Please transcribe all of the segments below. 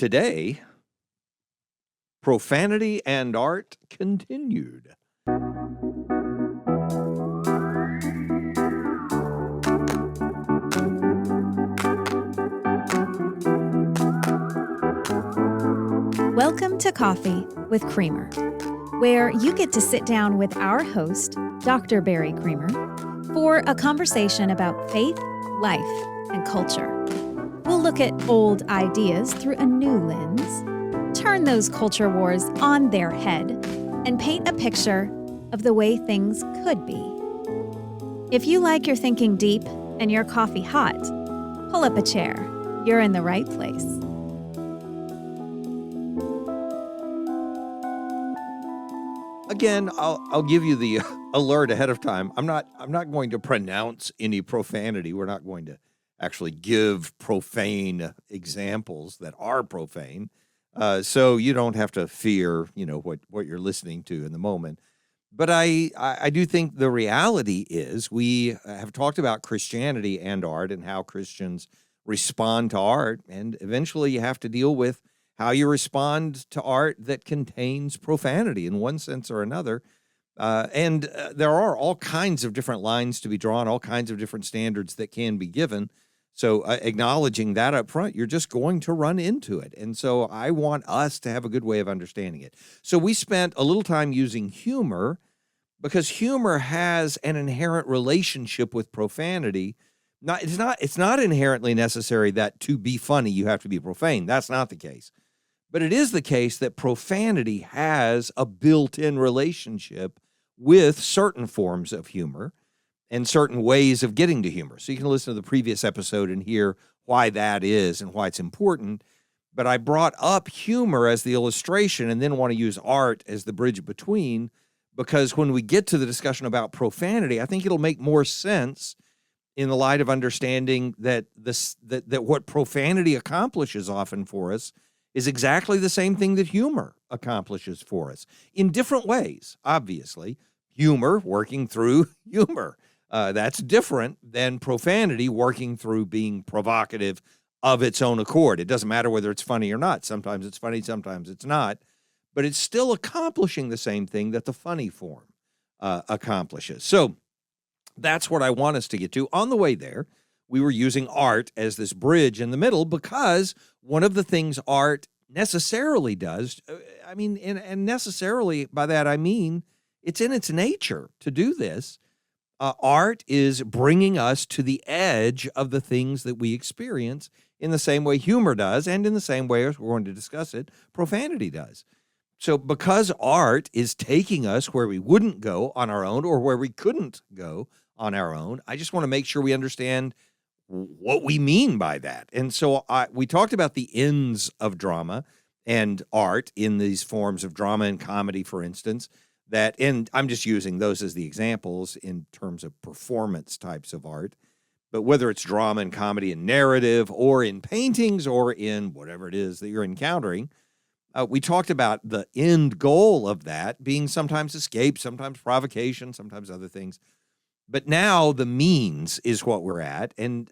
Today, profanity and art continued. Welcome to Coffee with Creamer, where you get to sit down with our host, Dr. Barry Creamer, for a conversation about faith, life, and culture. We'll look at old ideas through a new lens, turn those culture wars on their head, and paint a picture of the way things could be. If you like your thinking deep and your coffee hot, pull up a chair. You're in the right place. Again, I'll give you the alert ahead of time. I'm not going to pronounce any profanity. We're not going to actually give profane examples that are profane. So you don't have to fear, what you're listening to in the moment. But I do think the reality is we have talked about Christianity and art and how Christians respond to art. And eventually you have to deal with how you respond to art that contains profanity in one sense or another. And there are all kinds of different lines to be drawn, all kinds of different standards that can be given. So acknowledging that up front, you're just going to run into it. And so I want us to have a good way of understanding it. So we spent a little time using humor because humor has an inherent relationship with profanity. It's not inherently necessary that to be funny, you have to be profane. That's not the case. But it is the case that profanity has a built-in relationship with certain forms of humor and certain ways of getting to humor. So you can listen to the previous episode and hear why that is and why it's important. But I brought up humor as the illustration and then want to use art as the bridge between, because when we get to the discussion about profanity, I think it'll make more sense in the light of understanding that what profanity accomplishes often for us is exactly the same thing that humor accomplishes for us in different ways. Obviously, humor working through humor. That's different than profanity working through being provocative of its own accord. It doesn't matter whether it's funny or not. Sometimes it's funny, sometimes it's not. But it's still accomplishing the same thing that the funny form accomplishes. So that's what I want us to get to. On the way there, we were using art as this bridge in the middle because one of the things art necessarily does, and necessarily by that I mean it's in its nature to do this. Art is bringing us to the edge of the things that we experience in the same way humor does, and in the same way, as we're going to discuss it, profanity does. So because art is taking us where we wouldn't go on our own or where we couldn't go on our own, I just want to make sure we understand what we mean by that. And so we talked about the ends of drama and art in these forms of drama and comedy, for instance, and I'm just using those as the examples in terms of performance types of art. But whether it's drama and comedy and narrative or in paintings or in whatever it is that you're encountering, we talked about the end goal of that being sometimes escape, sometimes provocation, sometimes other things. But now the means is what we're at. And,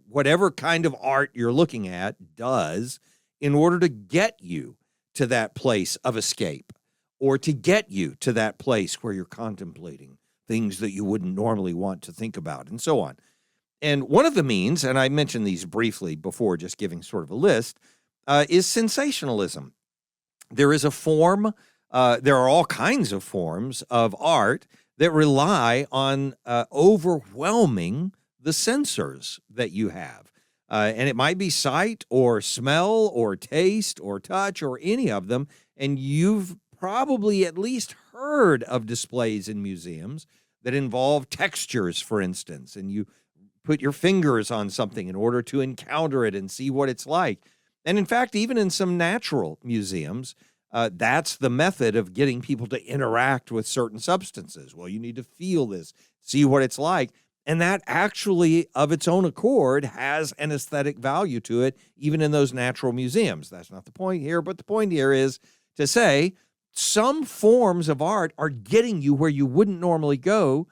whatever kind of art you're looking at does in order to get you to that place of escape or to get you to that place where you're contemplating things that you wouldn't normally want to think about and so on. And one of the means, and I mentioned these briefly before, just giving sort of a list, is sensationalism. There is a form, there are all kinds of forms of art that rely on overwhelming the sensors that you have. And it might be sight or smell or taste or touch or any of them. And you've probably at least heard of displays in museums that involve textures, for instance, and you put your fingers on something in order to encounter it and see what it's like. And in fact, even in some natural museums, that's the method of getting people to interact with certain substances. Well, you need to feel this, see what it's like. And that actually, of its own accord, has an aesthetic value to it, even in those natural museums. That's not the point here, but the point here is to say some forms of art are getting you where you wouldn't normally go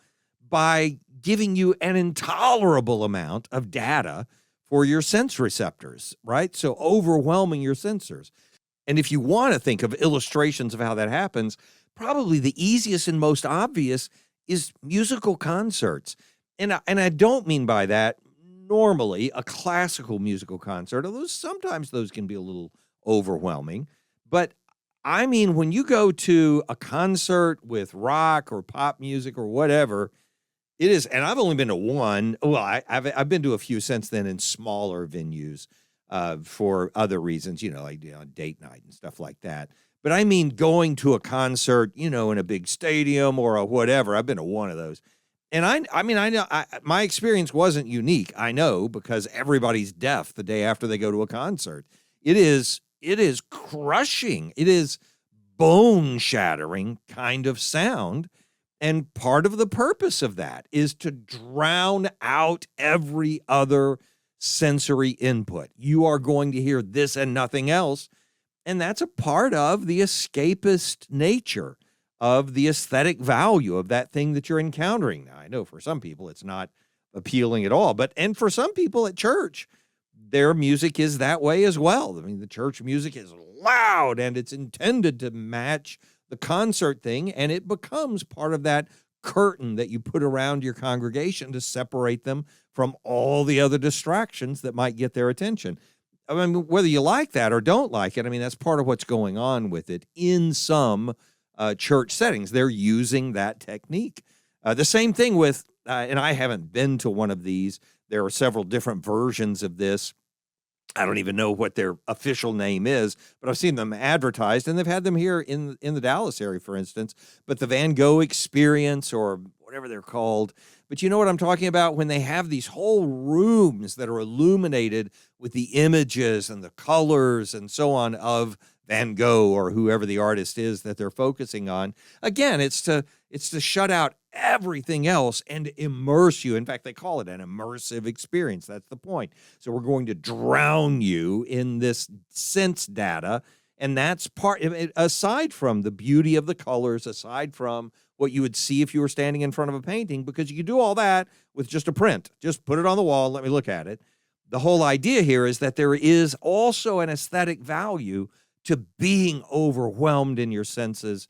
by giving you an intolerable amount of data for your sense receptors, right? So overwhelming your sensors. And if you want to think of illustrations of how that happens, probably the easiest and most obvious is musical concerts. And I don't mean by that normally a classical musical concert, although sometimes those can be a little overwhelming. But I mean, when you go to a concert with rock or pop music or whatever, it is, and I've only been to one. Well, I've been to a few since then in smaller venues for other reasons, like date night and stuff like that. But I mean, going to a concert, in a big stadium or a whatever. I've been to one of those, and I mean, I know my experience wasn't unique. I know because everybody's deaf the day after they go to a concert. It is crushing. It is bone shattering kind of sound. And part of the purpose of that is to drown out every other sensory input. You are going to hear this and nothing else. And that's a part of the escapist nature of the aesthetic value of that thing that you're encountering. Now, I know for some people it's not appealing at all, and for some people at church, their music is that way as well. I mean, the church music is loud and it's intended to match the concert thing, and it becomes part of that curtain that you put around your congregation to separate them from all the other distractions that might get their attention. I mean, whether you like that or don't like it, I mean, that's part of what's going on with it in some church settings. They're using that technique. The same thing with, and I haven't been to one of these, there are several different versions of this. I don't even know what their official name is, but I've seen them advertised, and they've had them here in the Dallas area, for instance. But the Van Gogh experience, or whatever they're called. But you know what I'm talking about? When they have these whole rooms that are illuminated with the images and the colors and so on of Van Gogh or whoever the artist is that they're focusing on. Again, it's to shut out everything else and immerse you. In fact, they call it an immersive experience. That's the point. So we're going to drown you in this sense data. And that's part of it, aside from the beauty of the colors, aside from what you would see if you were standing in front of a painting, because you can do all that with just a print. Just put it on the wall, let me look at it. The whole idea here is that there is also an aesthetic value to being overwhelmed in your senses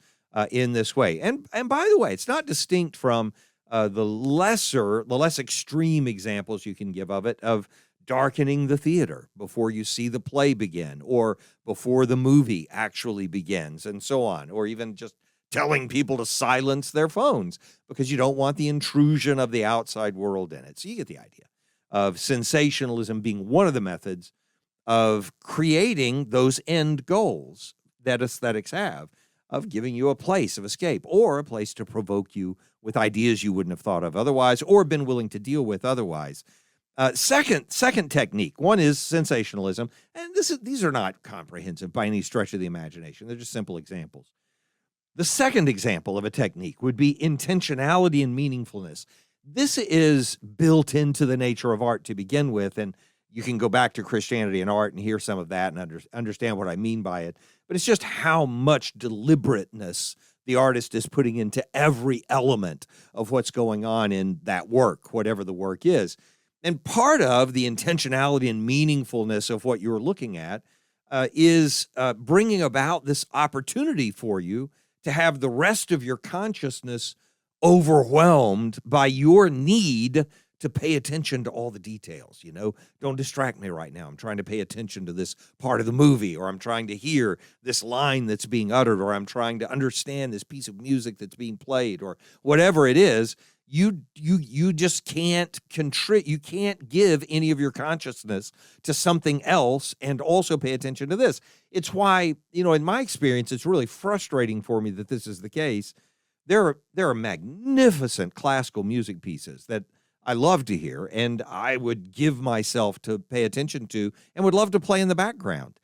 in this way. And by the way, it's not distinct from the less extreme examples you can give of it, of darkening the theater before you see the play begin, or before the movie actually begins, and so on, or even just telling people to silence their phones because you don't want the intrusion of the outside world in it. So you get the idea of sensationalism being one of the methods of creating those end goals that aesthetics have, of giving you a place of escape or a place to provoke you with ideas you wouldn't have thought of otherwise or been willing to deal with otherwise. Second technique, one is sensationalism, and these are not comprehensive by any stretch of the imagination. They're just simple examples. The second example of a technique would be intentionality and meaningfulness. This is built into the nature of art to begin with, and you can go back to Christianity and art and hear some of that and understand what I mean by it. But it's just how much deliberateness the artist is putting into every element of what's going on in that work, whatever the work is. And part of the intentionality and meaningfulness of what you're looking at is bringing about this opportunity for you to have the rest of your consciousness overwhelmed by your need to pay attention to all the details. Don't distract me right now. I'm trying to pay attention to this part of the movie, or I'm trying to hear this line that's being uttered, or I'm trying to understand this piece of music that's being played, or whatever it is. You just can't you can't give any of your consciousness to something else and also pay attention to this. It's why, in my experience, it's really frustrating for me that this is the case. There are magnificent classical music pieces that I love to hear, and I would give myself to pay attention to and would love to play in the background.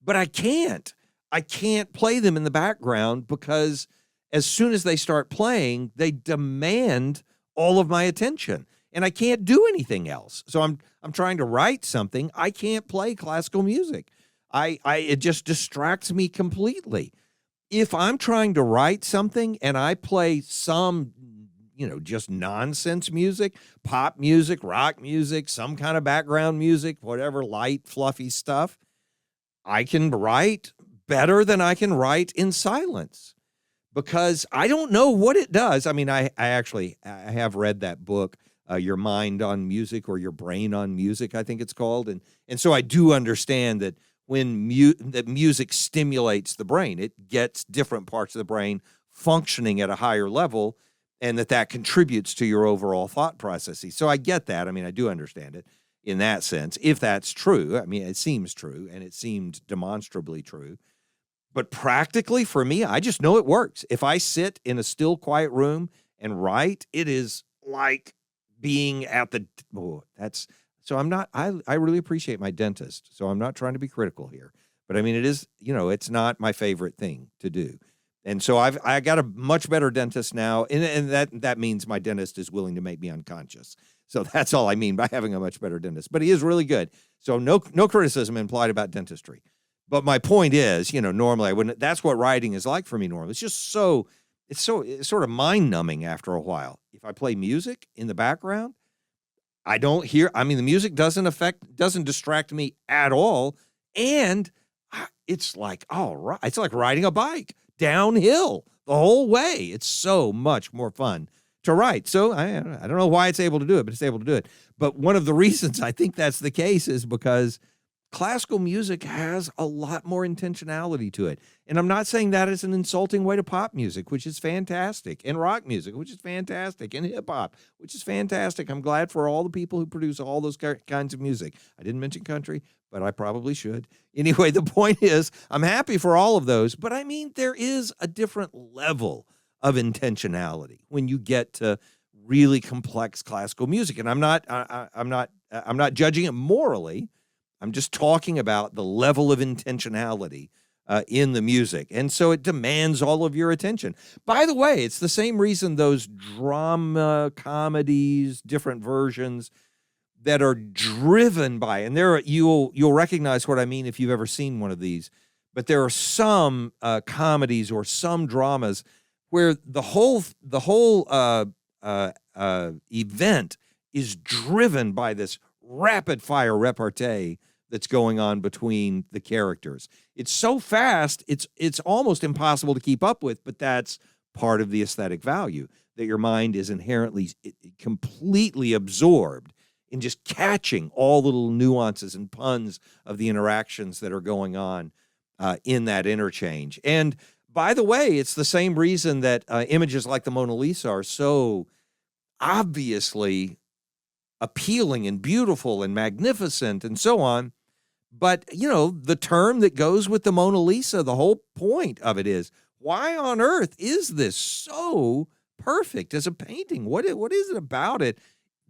But I can't. I can't play them in the background because as soon as they start playing, they demand all of my attention, and I can't do anything else. So I'm trying to write something. I can't play classical music. It just distracts me completely. If I'm trying to write something and I play some, just nonsense music, pop music, rock music, some kind of background music, whatever, light, fluffy stuff, I can write better than I can write in silence because I don't know what it does. I mean, I have read that book, Your Mind on Music or Your Brain on Music, I think it's called. And so I do understand that when that music stimulates the brain, it gets different parts of the brain functioning at a higher level, and that contributes to your overall thought processes. So I get that. I mean, I do understand it in that sense, if that's true. I mean, it seems true, and it seemed demonstrably true. But practically for me, I just know it works. If I sit in a still, quiet room and write, it is like being at the so I'm not, I really appreciate my dentist, so I'm not trying to be critical here. But I mean, it is, it's not my favorite thing to do. And so I got a much better dentist now, and that means my dentist is willing to make me unconscious. So that's all I mean by having a much better dentist. But he is really good. So no criticism implied about dentistry. But my point is, normally I wouldn't. That's what writing is like for me normally. It's just it's sort of mind-numbing after a while. If I play music in the background, I don't hear. I mean, the music doesn't distract me at all, and it's like, all right, it's like riding a bike downhill the whole way. It's so much more fun to write. So I don't know why it's able to do it, but it's able to do it. But one of the reasons I think that's the case is because classical music has a lot more intentionality to it. And I'm not saying that as an insulting way to pop music, which is fantastic, and rock music, which is fantastic, and hip hop, which is fantastic. I'm glad for all the people who produce all those kinds of music. I didn't mention country, but I probably should. Anyway, the point is, I'm happy for all of those, but I mean, there is a different level of intentionality when you get to really complex classical music. And I'm not judging it morally. I'm just talking about the level of intentionality in the music. And so it demands all of your attention. By the way, it's the same reason those drama comedies, different versions that are driven by, and you'll recognize what I mean if you've ever seen one of these, but there are some comedies or some dramas where the whole event is driven by this rapid fire repartee that's going on between the characters. It's so fast, it's almost impossible to keep up with, but that's part of the aesthetic value, that your mind is inherently completely absorbed in just catching all the little nuances and puns of the interactions that are going on in that interchange. And by the way, it's the same reason that images like the Mona Lisa are so obviously appealing and beautiful and magnificent and so on. But, the term that goes with the Mona Lisa, the whole point of it is, why on earth is this so perfect as a painting? What is it about it?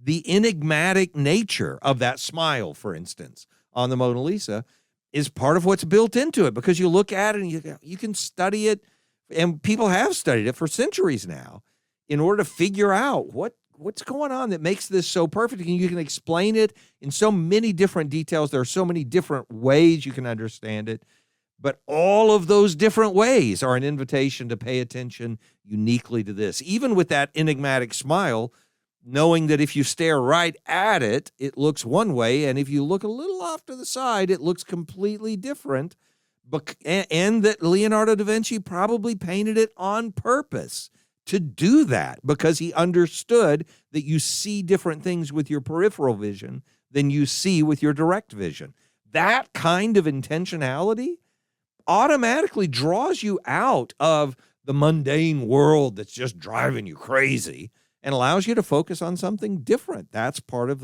The enigmatic nature of that smile, for instance, on the Mona Lisa is part of what's built into it, because you look at it and you can study it, and people have studied it for centuries now in order to figure out what's going on that makes this so perfect. And you can explain it in so many different details. There are so many different ways you can understand it, but all of those different ways are an invitation to pay attention uniquely to this. Even with that enigmatic smile, knowing that if you stare right at it, it looks one way, and if you look a little off to the side, it looks completely different, and that Leonardo da Vinci probably painted it on purpose to do that, because he understood that you see different things with your peripheral vision than you see with your direct vision. That kind of intentionality automatically draws you out of the mundane world that's just driving you crazy and allows you to focus on something different. That's part of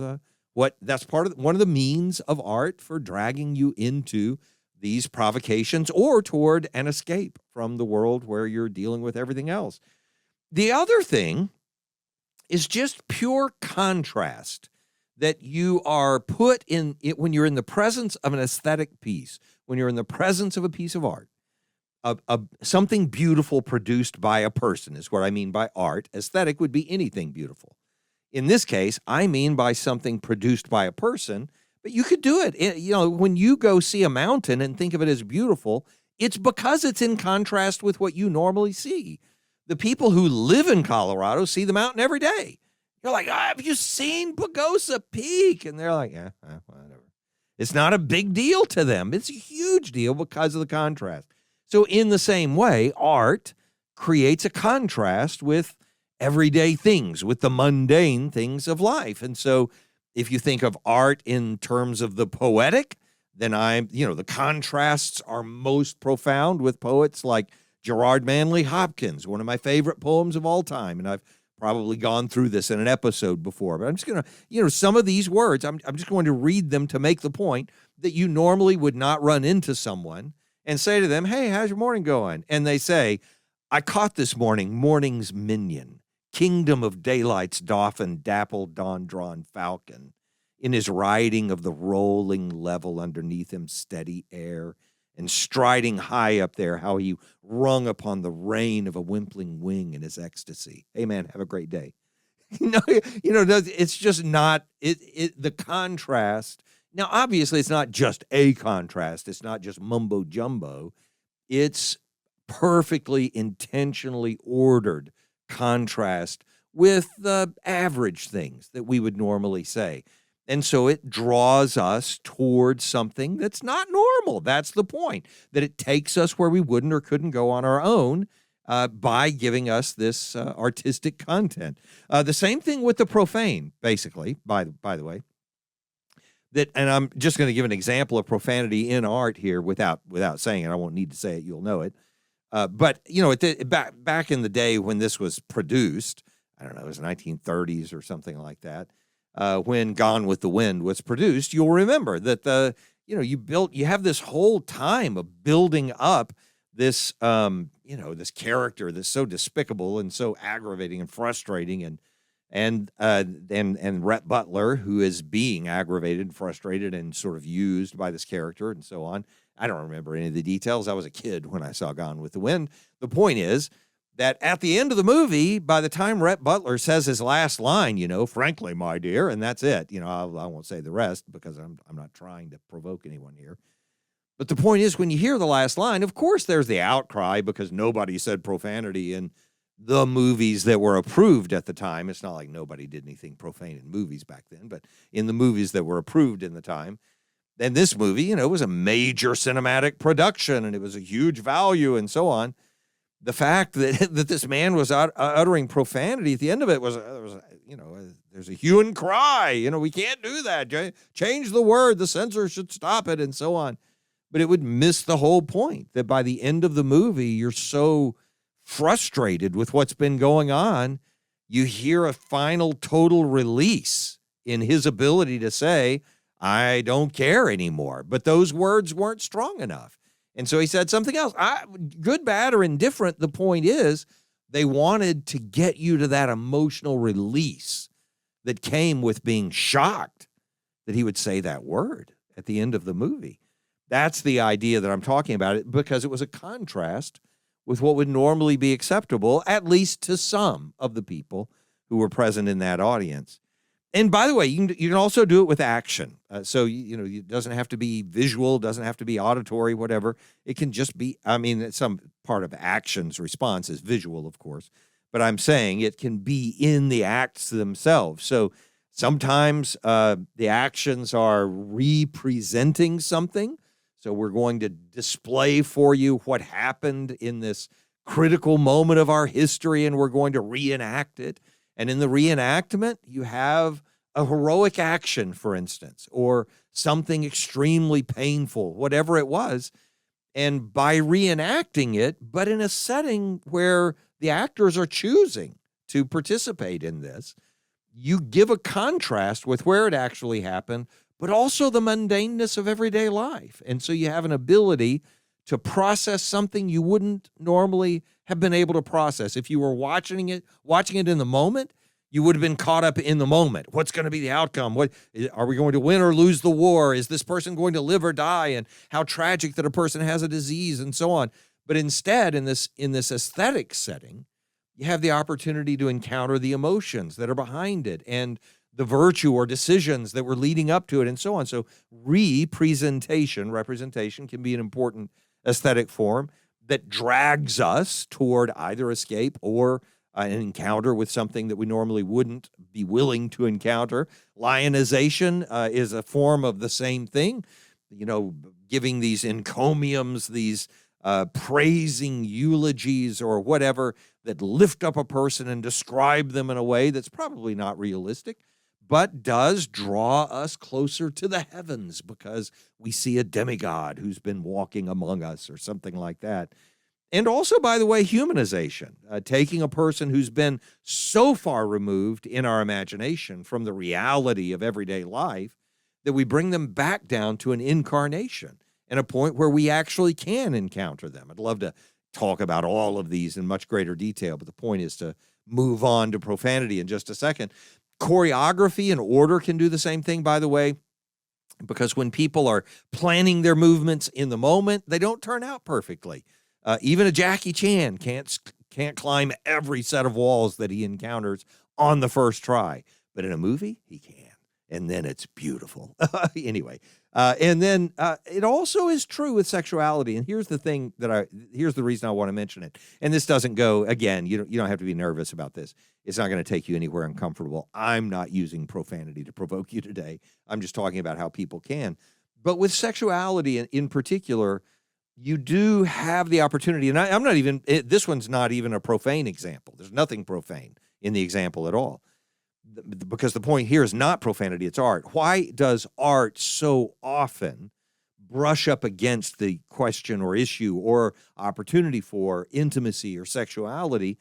one of the means of art for dragging you into these provocations or toward an escape from the world where you're dealing with everything else. The other thing is just pure contrast that you are put in it when you're in the presence of an aesthetic piece, when you're in the presence of a piece of art, something beautiful produced by a person is what I mean by art. Aesthetic would be anything beautiful. In this case, I mean by something produced by a person, but you could do it. When you go see a mountain and think of it as beautiful, it's because it's in contrast with what you normally see. The people who live in Colorado see the mountain every day. You're like, have you seen Pagosa Peak? And they're like, yeah, whatever. It's not a big deal to them. It's a huge deal because of the contrast. So in the same way, art creates a contrast with everyday things, with the mundane things of life. And so if you think of art in terms of the poetic, then the contrasts are most profound with poets like Gerard Manley Hopkins, one of my favorite poems of all time. And I've probably gone through this in an episode before, but I'm just going to, some of these words, I'm just going to read them to make the point that you normally would not run into someone and say to them, hey, how's your morning going? And they say, I caught this morning's minion, kingdom of daylight's dauphin, dappled dawn-drawn falcon, in his riding of the rolling level underneath him steady air, and striding high up there, how he rung upon the rein of a wimpling wing in his ecstasy. Hey, man, have a great day. It's just not the contrast. Now, obviously, it's not just a contrast. It's not just mumbo jumbo. It's perfectly intentionally ordered contrast with the average things that we would normally say. And so it draws us towards something that's not normal. That's the point, that it takes us where we wouldn't or couldn't go on our own by giving us this artistic content. The same thing with the profane, basically, by the way. And I'm just going to give an example of profanity in art here without saying it. I won't need to say it. You'll know it. But, back in the day when this was produced, I don't know, it was 1930s or something like that, when Gone with the Wind was produced, you'll remember that you have this whole time of building up this, this character that's so despicable and so aggravating and frustrating, and Rhett Butler, who is being aggravated, frustrated, and sort of used by this character and so on. I don't remember any of the details. I was a kid when I saw Gone with the Wind. The point is that at the end of the movie, by the time Rhett Butler says his last line, frankly, my dear, and that's it. I won't say the rest because I'm not trying to provoke anyone here. But the point is, when you hear the last line, of course, there's the outcry because nobody said profanity in the movies that were approved at the time. It's not like nobody did anything profane in movies back then, but in the movies that were approved in the time. And this movie, was a major cinematic production and it was a huge value and so on. The fact that this man was uttering profanity at the end of it was there's a hue and cry. We can't do that. Change the word. The censor should stop it and so on. But it would miss the whole point that by the end of the movie, you're so frustrated with what's been going on. You hear a final total release in his ability to say, I don't care anymore. But those words weren't strong enough. And so he said something else. Good, bad, or indifferent, the point is they wanted to get you to that emotional release that came with being shocked that he would say that word at the end of the movie. That's the idea that I'm talking about, because it was a contrast with what would normally be acceptable, at least to some of the people who were present in that audience. And by the way, you can also do it with action. So, it doesn't have to be visual, doesn't have to be auditory, whatever. It can just be, some part of action's response is visual, of course. But I'm saying it can be in the acts themselves. So sometimes the actions are representing something. So we're going to display for you what happened in this critical moment of our history, and we're going to reenact it. And in the reenactment, you have a heroic action, for instance, or something extremely painful, whatever it was. And by reenacting it, but in a setting where the actors are choosing to participate in this, you give a contrast with where it actually happened, but also the mundaneness of everyday life. And so you have an ability to process something you wouldn't normally have been able to process. If you were watching it in the moment, you would have been caught up in the moment. What's going to be the outcome? What are we going to win or lose the war? Is this person going to live or die? And how tragic that a person has a disease and so on. But instead, in this aesthetic setting, you have the opportunity to encounter the emotions that are behind it and the virtue or decisions that were leading up to it and so on. So representation can be an important aesthetic form. that drags us toward either escape or an encounter with something that we normally wouldn't be willing to encounter. Lionization is a form of the same thing, giving these encomiums, these praising eulogies or whatever that lift up a person and describe them in a way that's probably not realistic, but does draw us closer to the heavens because we see a demigod who's been walking among us or something like that. And also, by the way, humanization, taking a person who's been so far removed in our imagination from the reality of everyday life that we bring them back down to an incarnation and a point where we actually can encounter them. I'd love to talk about all of these in much greater detail, but the point is to move on to profanity in just a second. Choreography and order can do the same thing, by the way, because when people are planning their movements in the moment, they don't turn out perfectly. Even a Jackie Chan can't climb every set of walls that he encounters on the first try, but in a movie, he can. And then it's beautiful. Anyway, and then it also is true with sexuality. And here's the thing here's the reason I want to mention it. And this doesn't go, again, you don't have to be nervous about this. It's not going to take you anywhere uncomfortable. I'm not using profanity to provoke you today. I'm just talking about how people can. But with sexuality in particular, you do have the opportunity, and I'm not even, this one's not even a profane example. There's nothing profane in the example at all. Because the point here is not profanity, it's art. Why does art so often brush up against the question or issue or opportunity for intimacy or sexuality?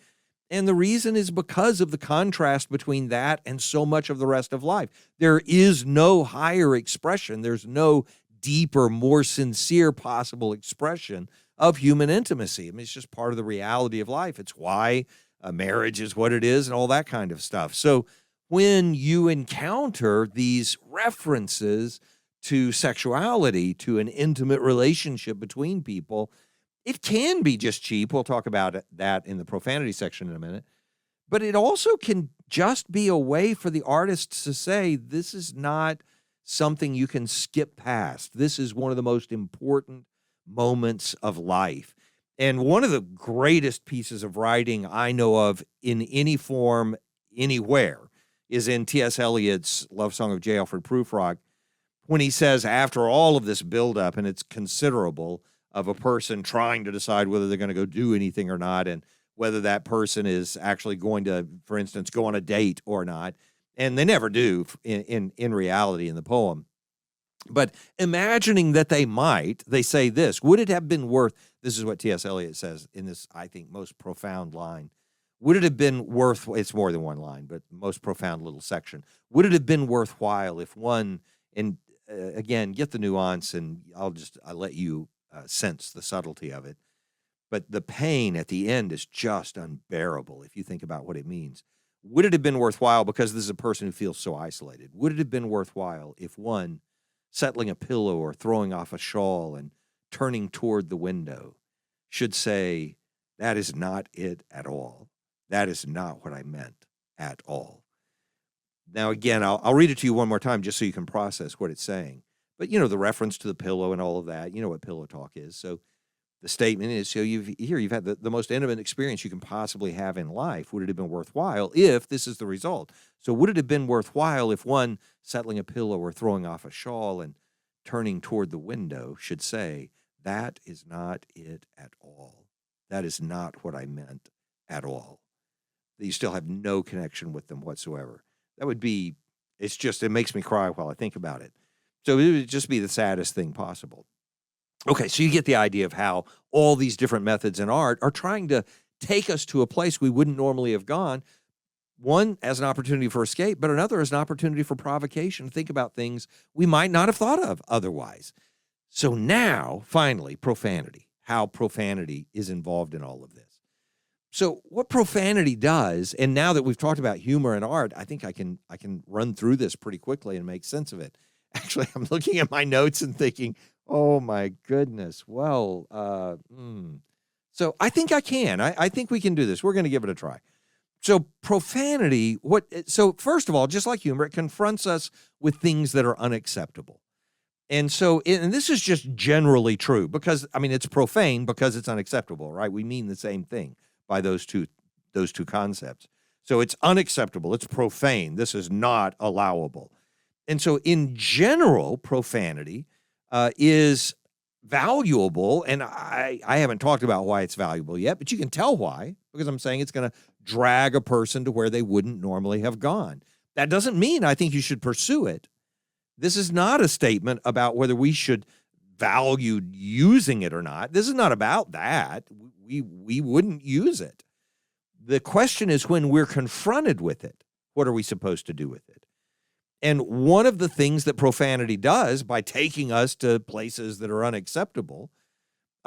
And the reason is because of the contrast between that and so much of the rest of life. There is no higher expression. There's no deeper, more sincere possible expression of human intimacy. I mean, it's just part of the reality of life. It's why marriage is what it is and all that kind of stuff. So when you encounter these references to sexuality, to an intimate relationship between people, it can be just cheap. We'll talk about that in the profanity section in a minute. But it also can just be a way for the artists to say, this is not something you can skip past. This is one of the most important moments of life. And one of the greatest pieces of writing I know of in any form, anywhere, is in T.S. Eliot's Love Song of J. Alfred Prufrock, when he says, after all of this buildup, and it's considerable, of a person trying to decide whether they're going to go do anything or not, and whether that person is actually going to, for instance, go on a date or not, and they never do in reality in the poem. But imagining that they might, they say this, would it have been worth, this is what T.S. Eliot says in this, I think, most profound line, would it have been worth, it's more than one line, but most profound little section, would it have been worthwhile if one, and again, get the nuance, and I'll let you sense the subtlety of it, but the pain at the end is just unbearable if you think about what it means. Would it have been worthwhile, because this is a person who feels so isolated, would it have been worthwhile if one, settling a pillow or throwing off a shawl and turning toward the window, should say, that is not it at all. That is not what I meant at all. Now, again, I'll read it to you one more time just so you can process what it's saying. But, the reference to the pillow and all of that, you know what pillow talk is. So the statement is, so you've had the most intimate experience you can possibly have in life. Would it have been worthwhile if this is the result? So would it have been worthwhile if one, settling a pillow or throwing off a shawl and turning toward the window, should say, that is not it at all. That is not what I meant at all. That you still have no connection with them whatsoever. That would be, it makes me cry while I think about it. So it would just be the saddest thing possible. Okay, so you get the idea of how all these different methods in art are trying to take us to a place we wouldn't normally have gone. One as an opportunity for escape, but another as an opportunity for provocation to think about things we might not have thought of otherwise. So now, finally, profanity, how profanity is involved in all of this. So what profanity does, and now that we've talked about humor and art, I think I can run through this pretty quickly and make sense of it. Actually, I'm looking at my notes and thinking, oh my goodness, well, so I think I can. I think we can do this. We're going to give it a try. So profanity, so first of all, just like humor, it confronts us with things that are unacceptable. And so, and this is just generally true because, I mean, it's profane because it's unacceptable, right? We mean the same thing by those two concepts. So it's unacceptable. It's profane. This is not allowable. And so in general, profanity is valuable. And I haven't talked about why it's valuable yet, but you can tell why, because I'm saying it's going to drag a person to where they wouldn't normally have gone. That doesn't mean I think you should pursue it. This is not a statement about whether we should value using it or not. This is not about that. We wouldn't use it. The question is, when we're confronted with it, what are we supposed to do with it? And one of the things that profanity does by taking us to places that are unacceptable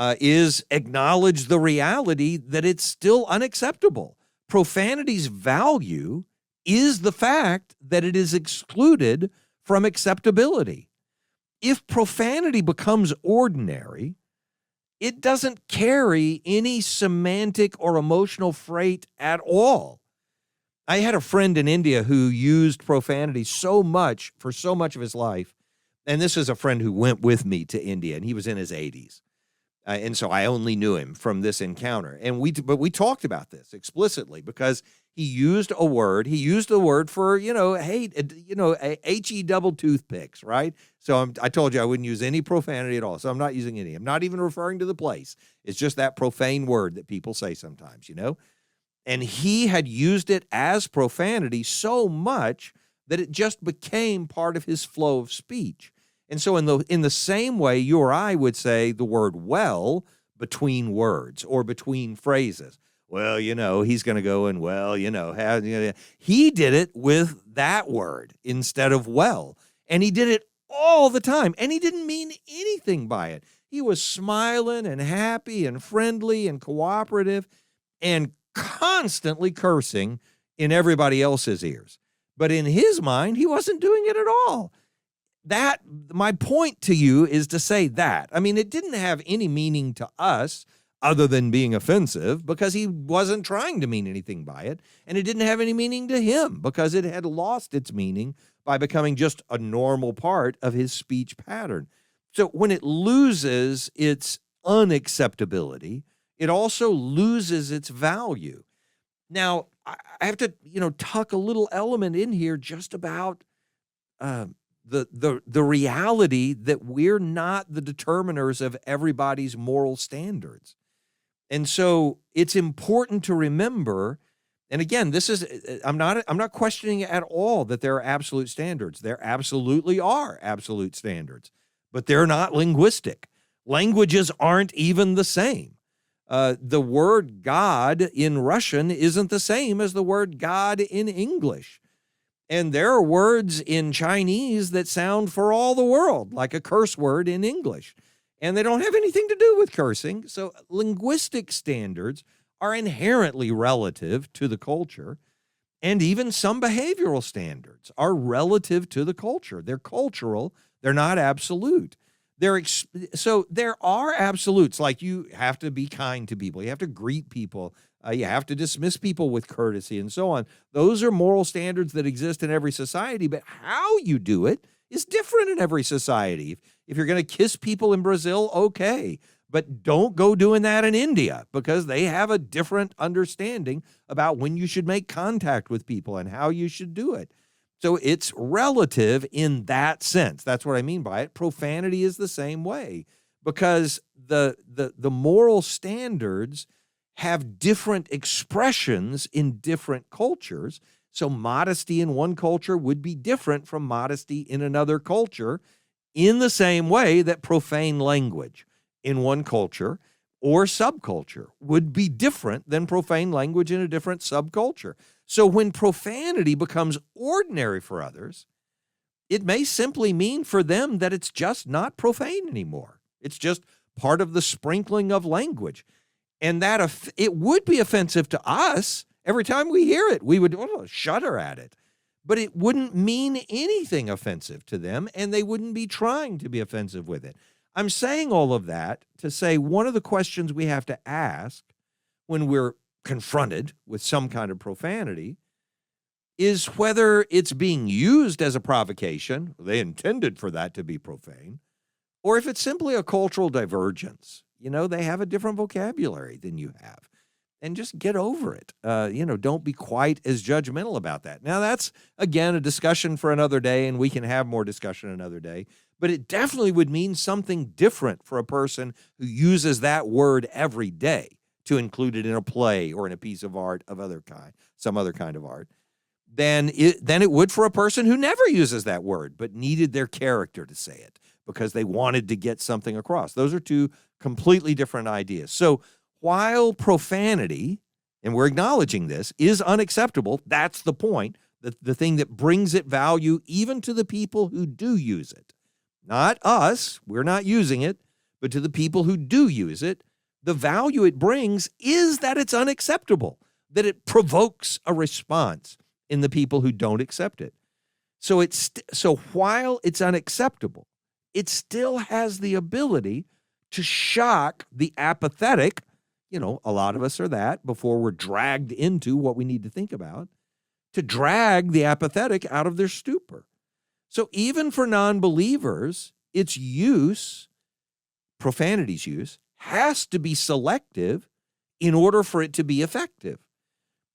is acknowledge the reality that it's still unacceptable. Profanity's value is the fact that it is excluded from acceptability. If profanity becomes ordinary, it doesn't carry any semantic or emotional freight at all. I had a friend in India who used profanity so much for so much of his life. And this is a friend who went with me to India, and he was in his 80s. And so I only knew him from this encounter. But we talked about this explicitly because he used a word. He used the word for, HE double toothpicks, right? So I told you I wouldn't use any profanity at all. So I'm not using any. I'm not even referring to the place. It's just that profane word that people say sometimes, And he had used it as profanity so much that it just became part of his flow of speech. And so in the same way, you or I would say the word well between words or between phrases. Well, he's going to go and, he did it with that word instead of well. And he did it all the time. And he didn't mean anything by it. He was smiling and happy and friendly and cooperative and constantly cursing in everybody else's ears. But in his mind, he wasn't doing it at all. My point to you is to say that. I mean, it didn't have any meaning to us other than being offensive because he wasn't trying to mean anything by it. And it didn't have any meaning to him because it had lost its meaning by becoming just a normal part of his speech pattern. So when it loses its unacceptability, it also loses its value. Now, I have to, tuck a little element in here just about the reality that we're not the determiners of everybody's moral standards. And so it's important to remember, and again, I'm not questioning at all that there are absolute standards. There absolutely are absolute standards, but they're not linguistic. Languages aren't even the same. The word God in Russian isn't the same as the word God in English. And there are words in Chinese that sound for all the world like a curse word in English. And they don't have anything to do with cursing. So linguistic standards are inherently relative to the culture. And even some behavioral standards are relative to the culture. They're cultural. They're not absolute. So there are absolutes, like you have to be kind to people. You have to greet people. You have to dismiss people with courtesy and so on. Those are moral standards that exist in every society, but how you do it is different in every society. If you're going to kiss people in Brazil, okay, but don't go doing that in India because they have a different understanding about when you should make contact with people and how you should do it. So it's relative in that sense. That's what I mean by it. Profanity is the same way because the moral standards have different expressions in different cultures. So modesty in one culture would be different from modesty in another culture in the same way that profane language in one culture or subculture would be different than profane language in a different subculture. So when profanity becomes ordinary for others, it may simply mean for them that it's just not profane anymore. It's just part of the sprinkling of language. And that it would be offensive to us. Every time we hear it, we would shudder at it. But it wouldn't mean anything offensive to them, and they wouldn't be trying to be offensive with it. I'm saying all of that to say one of the questions we have to ask when we're confronted with some kind of profanity is whether it's being used as a provocation. They intended for that to be profane, or if it's simply a cultural divergence. They have a different vocabulary than you have. And just get over it. Don't be quite as judgmental about that. Now, that's, again, a discussion for another day, and we can have more discussion another day. But it definitely would mean something different for a person who uses that word every day to include it in a play or in a piece of art of some other kind of art, than it would for a person who never uses that word but needed their character to say it because they wanted to get something across. Those are two completely different ideas. So while profanity, and we're acknowledging this, is unacceptable, that's the point, the thing that brings it value even to the people who do use it. Not us, we're not using it, but to the people who do use it, the value it brings is that it's unacceptable, that it provokes a response in the people who don't accept it. So while it's unacceptable, it still has the ability to shock the apathetic. A lot of us are that before we're dragged into what we need to think about, to drag the apathetic out of their stupor. So even for non-believers, profanity's use, has to be selective in order for it to be effective.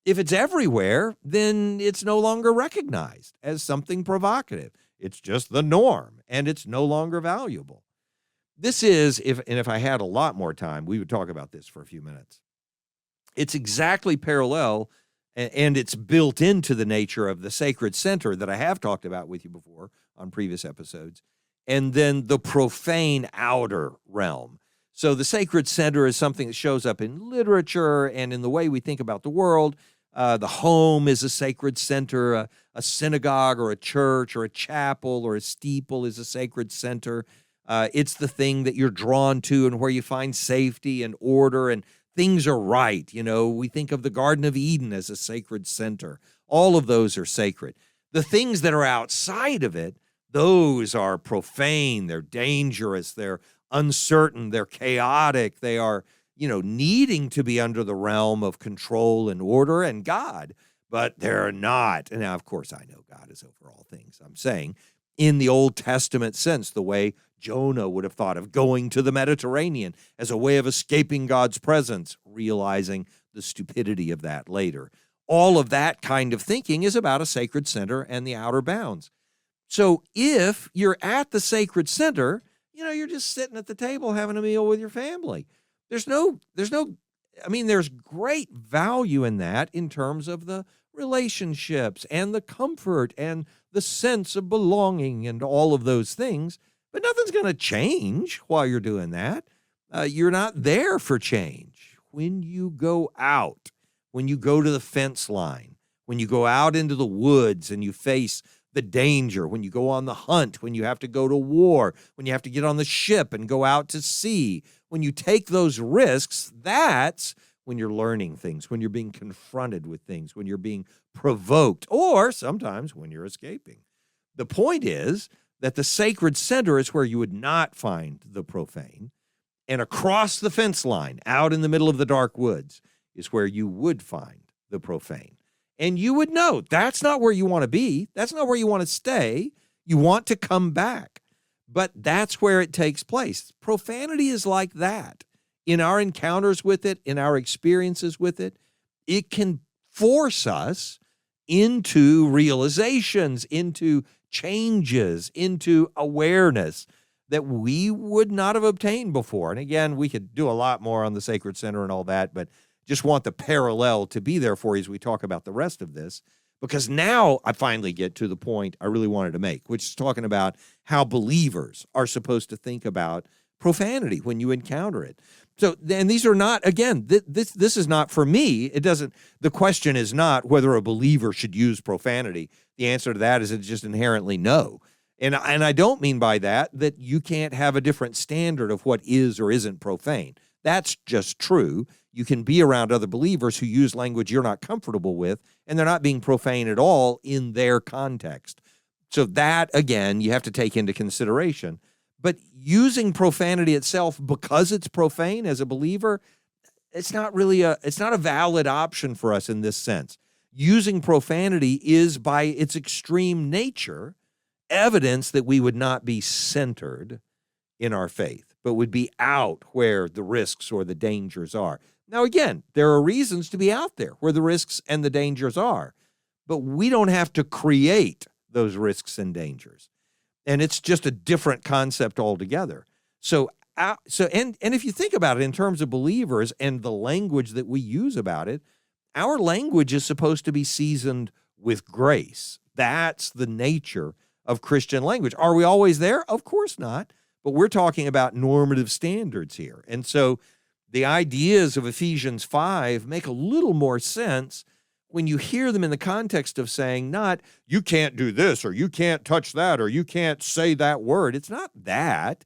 If it's everywhere, then it's no longer recognized as something provocative. It's just the norm, and it's no longer valuable. This is, if I had a lot more time, we would talk about this for a few minutes. It's exactly parallel, and it's built into the nature of the sacred center that I have talked about with you before on previous episodes, and then the profane outer realm. So the sacred center is something that shows up in literature and in the way we think about the world. The home is a sacred center. A synagogue or a church or a chapel or a steeple is a sacred center. It's the thing that you're drawn to and where you find safety and order and things are right. We think of the Garden of Eden as a sacred center. All of those are sacred. The things that are outside of it, those are profane. They're dangerous. They're uncertain. They're chaotic. They are, needing to be under the realm of control and order and God, but they're not. And now, of course, I know God is over all things. I'm saying in the Old Testament sense, the way Jonah would have thought of going to the Mediterranean as a way of escaping God's presence, realizing the stupidity of that later. All of that kind of thinking is about a sacred center and the outer bounds. So if you're at the sacred center, you're just sitting at the table having a meal with your family. There's great value in that in terms of the relationships and the comfort and the sense of belonging and all of those things. But nothing's going to change while you're doing that. You're not there for change. When you go out, when you go to the fence line, when you go out into the woods and you face the danger, when you go on the hunt, when you have to go to war, when you have to get on the ship and go out to sea, when you take those risks, that's when you're learning things, when you're being confronted with things, when you're being provoked, or sometimes when you're escaping. The point is that the sacred center is where you would not find the profane, and across the fence line, out in the middle of the dark woods, is where you would find the profane. And you would know that's not where you want to be. That's not where you want to stay. You want to come back. But that's where it takes place. Profanity is like that. In our encounters with it, in our experiences with it, it can force us into realizations, into changes, into awareness that we would not have obtained before. And again, we could do a lot more on the sacred center and all that, but just want the parallel to be there for you as we talk about the rest of this, because now I finally get to the point I really wanted to make, which is talking about how believers are supposed to think about profanity when you encounter it. So, and these are not, again, this is not for me. The question is not whether a believer should use profanity. The answer to that is it's just inherently no. And I don't mean by that you can't have a different standard of what is or isn't profane. That's just true. You can be around other believers who use language you're not comfortable with, and they're not being profane at all in their context. So that, again, you have to take into consideration. But using profanity itself because it's profane as a believer, it's not a valid option for us in this sense. Using profanity is, by its extreme nature, evidence that we would not be centered in our faith, but would be out where the risks or the dangers are. Now, again, there are reasons to be out there where the risks and the dangers are, but we don't have to create those risks and dangers. And it's just a different concept altogether. And if you think about it in terms of believers and the language that we use about it, our language is supposed to be seasoned with grace. That's the nature of Christian language. Are we always there? Of course not. But we're talking about normative standards here. And so the ideas of Ephesians 5 make a little more sense when you hear them in the context of saying not, you can't do this, or you can't touch that, or you can't say that word. It's not that.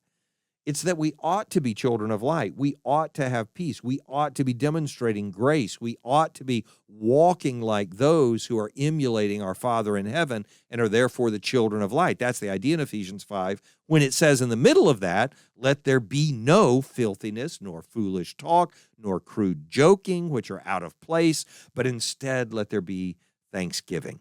It's that we ought to be children of light. We ought to have peace. We ought to be demonstrating grace. We ought to be walking like those who are emulating our Father in heaven and are therefore the children of light. That's the idea in Ephesians 5 when it says in the middle of that, let there be no filthiness, nor foolish talk, nor crude joking, which are out of place, but instead let there be thanksgiving.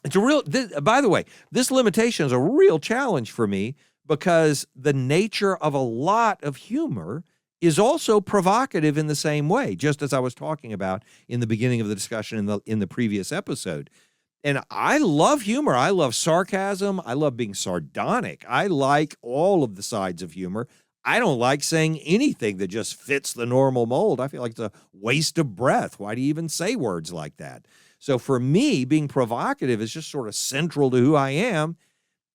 By the way, this limitation is a real challenge for me, because the nature of a lot of humor is also provocative in the same way, just as I was talking about in the beginning of the discussion in the previous episode. And I love humor. I love sarcasm. I love being sardonic. I like all of the sides of humor. I don't like saying anything that just fits the normal mold. I feel like it's a waste of breath. Why do you even say words like that? So for me, being provocative is just sort of central to who I am.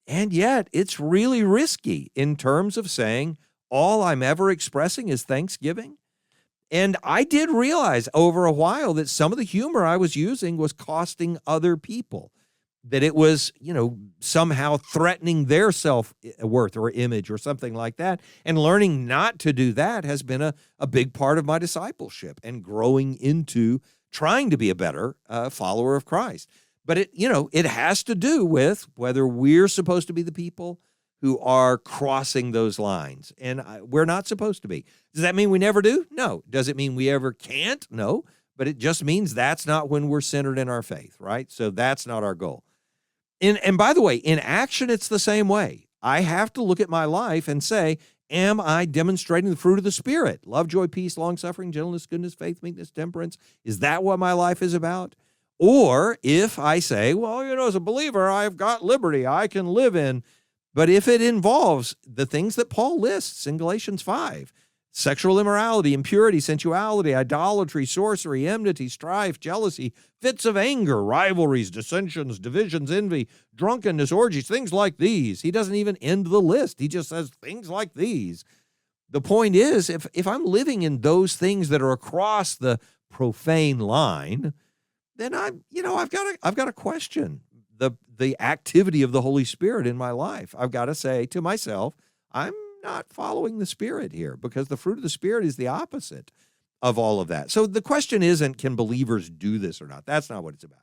And yet it's really risky in terms of saying all I'm ever expressing is thanksgiving. And I did realize over a while that some of the humor I was using was costing other people, that it was, somehow threatening their self-worth or image or something like that. And learning not to do that has been a big part of my discipleship and growing into trying to be a better follower of Christ. But it has to do with whether we're supposed to be the people who are crossing those lines. And we're not supposed to be. Does that mean we never do? No. Does it mean we ever can't? No. But it just means that's not when we're centered in our faith, right? So that's not our goal. And by the way, in action, it's the same way. I have to look at my life and say, am I demonstrating the fruit of the Spirit? Love, joy, peace, long-suffering, gentleness, goodness, faith, meekness, temperance. Is that what my life is about? Or if I say, well, as a believer, I've got liberty I can live in. But if it involves the things that Paul lists in Galatians 5, sexual immorality, impurity, sensuality, idolatry, sorcery, enmity, strife, jealousy, fits of anger, rivalries, dissensions, divisions, envy, drunkenness, orgies, things like these. He doesn't even end the list. He just says things like these. The point is, if I'm living in those things that are across the profane line, then I've got to question the activity of the Holy Spirit in my life. I've got to say to myself, I'm not following the Spirit here, because the fruit of the Spirit is the opposite of all of that. So the question isn't, can believers do this or not? That's not what it's about.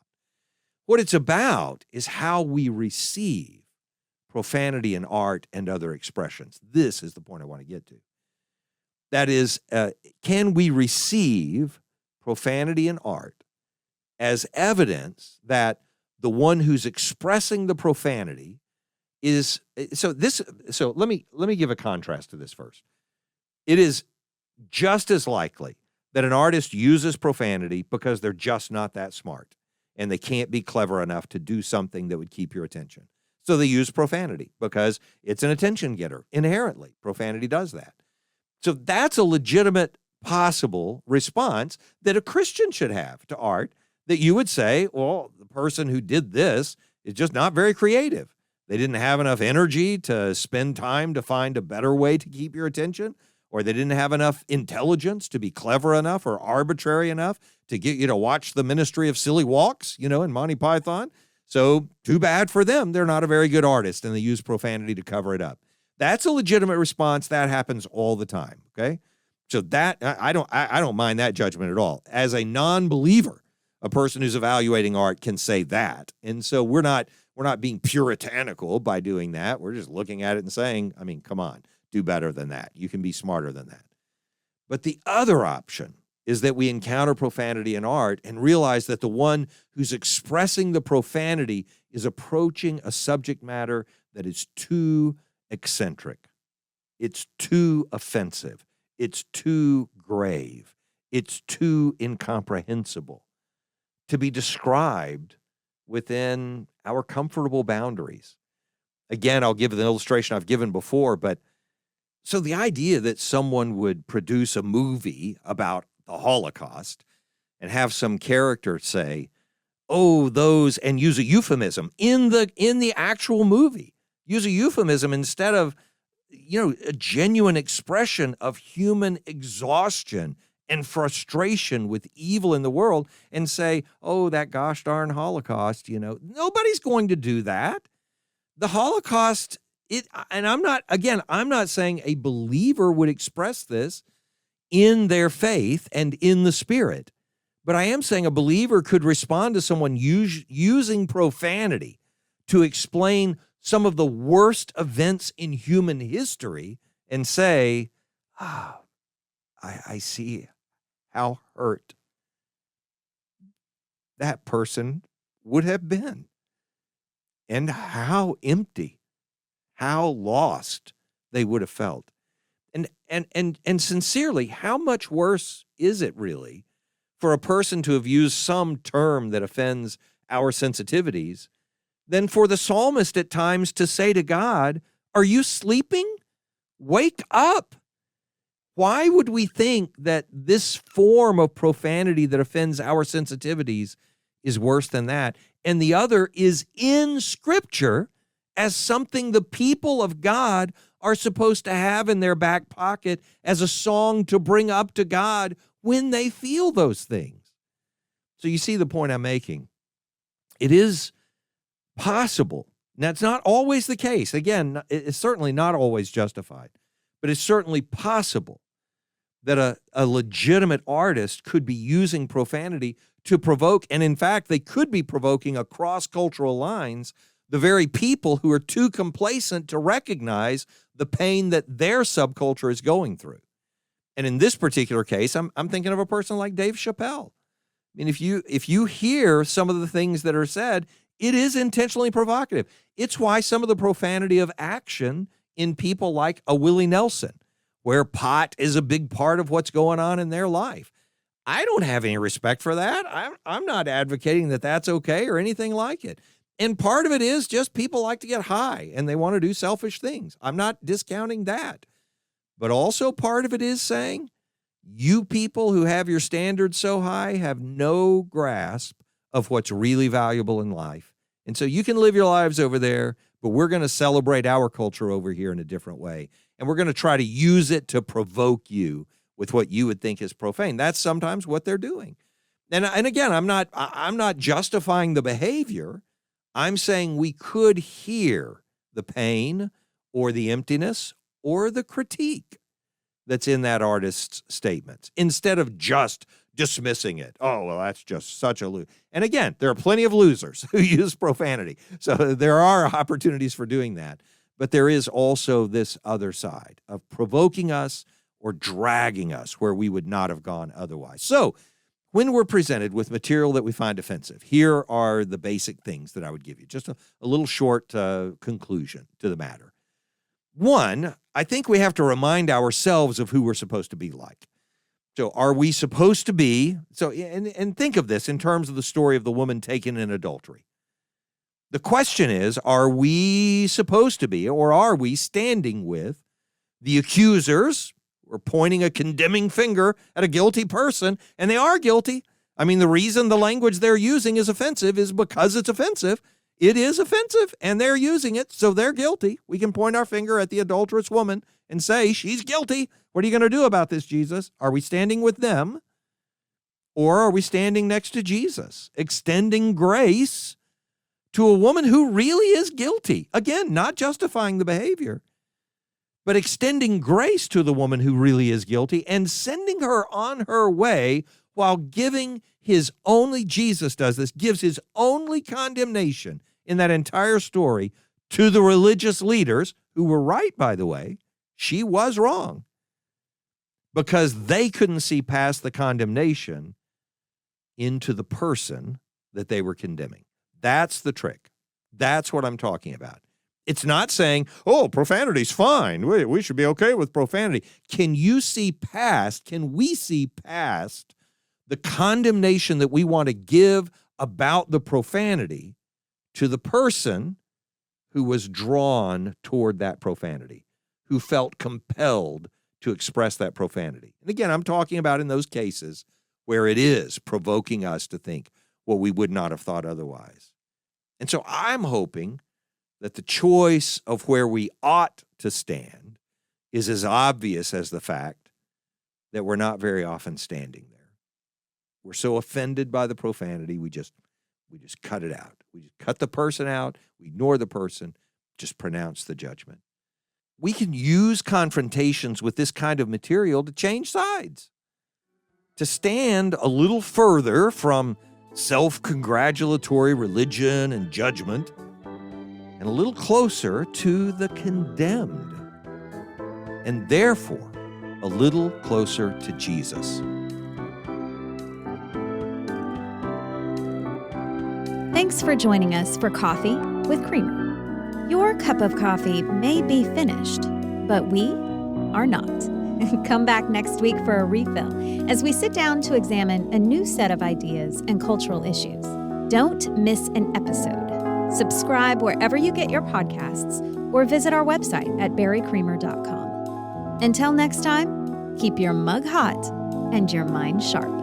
What it's about is how we receive profanity in art and other expressions. This is the point I want to get to. That is, can we receive profanity in art as evidence that the one who's expressing the profanity is so let me give a contrast to this first. It is just as likely that an artist uses profanity because they're just not that smart and they can't be clever enough to do something that would keep your attention. So they use profanity because it's an attention getter inherently. Profanity does that. So that's a legitimate possible response that a Christian should have to art, that you would say, well, the person who did this is just not very creative. They didn't have enough energy to spend time to find a better way to keep your attention, or they didn't have enough intelligence to be clever enough or arbitrary enough to get you to watch the Ministry of Silly Walks, in Monty Python. So too bad for them. They're not a very good artist, and they use profanity to cover it up. That's a legitimate response. That happens all the time, okay? So that I don't mind that judgment at all. As a non-believer, a person who's evaluating art can say that. And so we're not being puritanical by doing that. We're just looking at it and saying, come on, do better than that. You can be smarter than that. But the other option is that we encounter profanity in art and realize that the one who's expressing the profanity is approaching a subject matter that is too eccentric. It's too offensive. It's too grave. It's too incomprehensible to be described within our comfortable boundaries. Again, I'll give an illustration I've given before, but so the idea that someone would produce a movie about the Holocaust and have some character say, "Oh, those," and use a euphemism in the actual movie, use a euphemism instead of, a genuine expression of human exhaustion and frustration with evil in the world, and say, "Oh, that gosh darn Holocaust," nobody's going to do that. The Holocaust, and I'm not saying a believer would express this in their faith and in the Spirit, but I am saying a believer could respond to someone using profanity to explain some of the worst events in human history and say, I see how hurt that person would have been, and how empty, how lost they would have felt. And sincerely, how much worse is it really for a person to have used some term that offends our sensitivities than for the psalmist at times to say to God, "Are you sleeping? Wake up." Why would we think that this form of profanity that offends our sensitivities is worse than that? And the other is in Scripture as something the people of God are supposed to have in their back pocket as a song to bring up to God when they feel those things. So you see the point I'm making. It is possible. Now, it's not always the case. Again, it's certainly not always justified, but it's certainly possible that a legitimate artist could be using profanity to provoke, and in fact, they could be provoking across cultural lines the very people who are too complacent to recognize the pain that their subculture is going through. And in this particular case, I'm thinking of a person like Dave Chappelle. I mean, if you hear some of the things that are said, it is intentionally provocative. It's why some of the profanity of action in people like a Willie Nelson, where pot is a big part of what's going on in their life. I don't have any respect for that. I'm not advocating that that's okay or anything like it. And part of it is just people like to get high and they want to do selfish things. I'm not discounting that. But also part of it is saying, you people who have your standards so high have no grasp of what's really valuable in life. And so you can live your lives over there, but we're going to celebrate our culture over here in a different way. And we're going to try to use it to provoke you with what you would think is profane. That's sometimes what they're doing. And again, I'm not justifying the behavior. I'm saying we could hear the pain or the emptiness or the critique that's in that artist's statements instead of just dismissing it. Oh, well, that's just such a loser. And again, there are plenty of losers who use profanity. So there are opportunities for doing that. But there is also this other side of provoking us or dragging us where we would not have gone otherwise. So when we're presented with material that we find offensive, here are the basic things that I would give you. Just a little short conclusion to the matter. One, I think we have to remind ourselves of who we're supposed to be like. So are we supposed to be, and think of this in terms of the story of the woman taken in adultery. The question is, are we supposed to be, or are we standing with the accusers? We're pointing a condemning finger at a guilty person, and they are guilty. I mean, the reason the language they're using is offensive is because it's offensive. It is offensive, and they're using it, so they're guilty. We can point our finger at the adulterous woman and say, she's guilty. What are you going to do about this, Jesus? Are we standing with them, or are we standing next to Jesus, extending grace to a woman who really is guilty? Again, not justifying the behavior, but extending grace to the woman who really is guilty and sending her on her way while giving Jesus does this, gives his only condemnation in that entire story to the religious leaders who were right, by the way. She was wrong because they couldn't see past the condemnation into the person that they were condemning. That's the trick. That's what I'm talking about. It's not saying, oh, profanity's fine. We should be okay with profanity. Can we see past the condemnation that we want to give about the profanity to the person who was drawn toward that profanity, who felt compelled to express that profanity? And again, I'm talking about in those cases where it is provoking us to think what we would not have thought otherwise. And so I'm hoping that the choice of where we ought to stand is as obvious as the fact that we're not very often standing there. We're so offended by the profanity, we just cut it out. We just cut the person out, we ignore the person, just pronounce the judgment. We can use confrontations with this kind of material to change sides, to stand a little further from self-congratulatory religion and judgment, and a little closer to the condemned, and therefore a little closer to Jesus. Thanks for joining us for Coffee with Creamer. Your cup of coffee may be finished, but we are not. Come back next week for a refill as we sit down to examine a new set of ideas and cultural issues. Don't miss an episode. Subscribe wherever you get your podcasts or visit our website at barrycreamer.com. Until next time, keep your mug hot and your mind sharp.